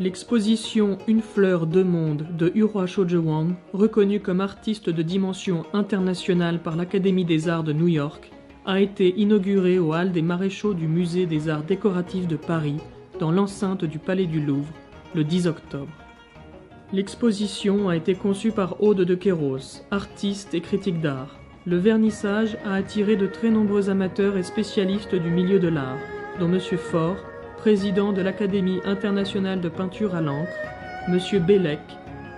L'exposition Une fleur, deux mondes de Uro Shojewang, reconnue comme artiste de dimension internationale par l'Académie des Arts de New York, a été inaugurée aux Halles des Maréchaux du Musée des Arts Décoratifs de Paris, dans l'enceinte du Palais du Louvre, le 10 octobre. L'exposition a été conçue par Aude de Queiroz, artiste et critique d'art. Le vernissage a attiré de très nombreux amateurs et spécialistes du milieu de l'art, dont M. Faure, président de l'Académie internationale de peinture à l'encre, M. Bellec,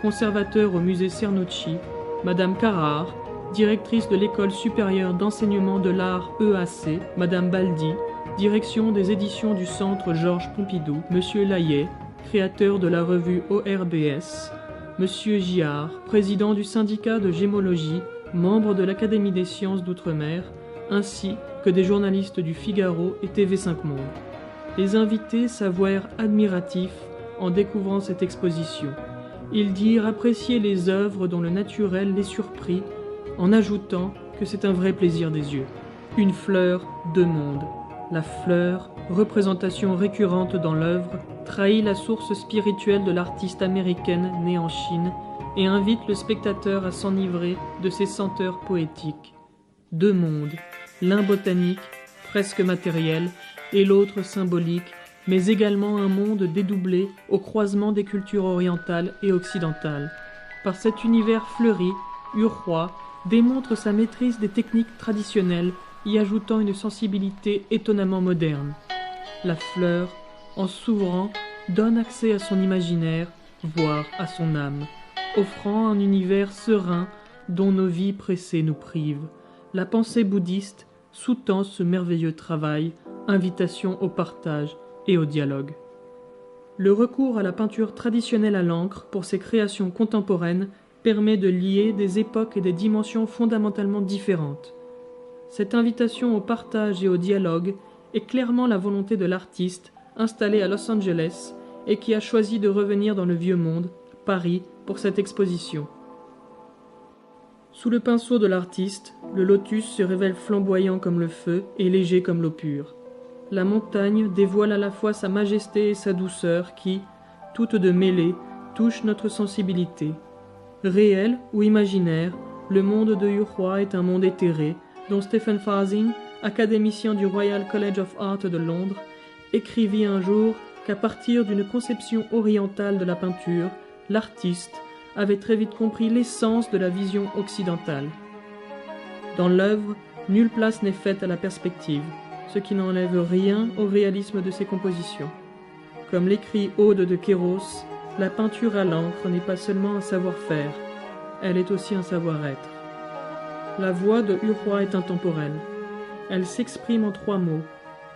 conservateur au musée Cernouchi, Mme Carrard, directrice de l'École supérieure d'enseignement de l'art EAC, Mme Baldi, direction des éditions du Centre Georges Pompidou, M. Layet, créateur de la revue ORBS, M. Giard, président du syndicat de gémologie, membre de l'Académie des sciences d'outre-mer, ainsi que des journalistes du Figaro et TV5 Monde. Les invités s'avouèrent admiratifs en découvrant cette exposition. Ils dirent apprécier les œuvres dont le naturel les surprit, en ajoutant que c'est un vrai plaisir des yeux. Une fleur, deux mondes. La fleur, représentation récurrente dans l'œuvre, trahit la source spirituelle de l'artiste américaine née en Chine et invite le spectateur à s'enivrer de ses senteurs poétiques. Deux mondes, l'un botanique, presque matériel, et l'autre symbolique, mais également un monde dédoublé au croisement des cultures orientales et occidentales. Par cet univers fleuri, Urhua démontre sa maîtrise des techniques traditionnelles, y ajoutant une sensibilité étonnamment moderne. La fleur, en s'ouvrant, donne accès à son imaginaire, voire à son âme, offrant un univers serein dont nos vies pressées nous privent. La pensée bouddhiste sous-tend ce merveilleux travail, invitation au partage et au dialogue. Le recours à la peinture traditionnelle à l'encre pour ses créations contemporaines permet de lier des époques et des dimensions fondamentalement différentes. Cette invitation au partage et au dialogue est clairement la volonté de l'artiste installé à Los Angeles et qui a choisi de revenir dans le Vieux Monde, Paris, pour cette exposition. Sous le pinceau de l'artiste, le lotus se révèle flamboyant comme le feu et léger comme l'eau pure. La montagne dévoile à la fois sa majesté et sa douceur qui, toutes deux mêlées, touchent notre sensibilité. Réel ou imaginaire, le monde de Urhua est un monde éthéré, dont Stephen Farzin, académicien du Royal College of Art de Londres, écrivit un jour qu'à partir d'une conception orientale de la peinture, l'artiste avait très vite compris l'essence de la vision occidentale. Dans l'œuvre, nulle place n'est faite à la perspective, ce qui n'enlève rien au réalisme de ses compositions. Comme l'écrit Aude de Queiroz, la peinture à l'encre n'est pas seulement un savoir-faire, elle est aussi un savoir-être. La voix de Urhua est intemporelle. Elle s'exprime en trois mots,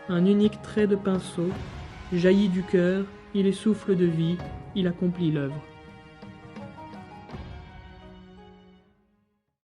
un unique trait de pinceau, jaillit du cœur, il est souffle de vie, il accomplit l'œuvre.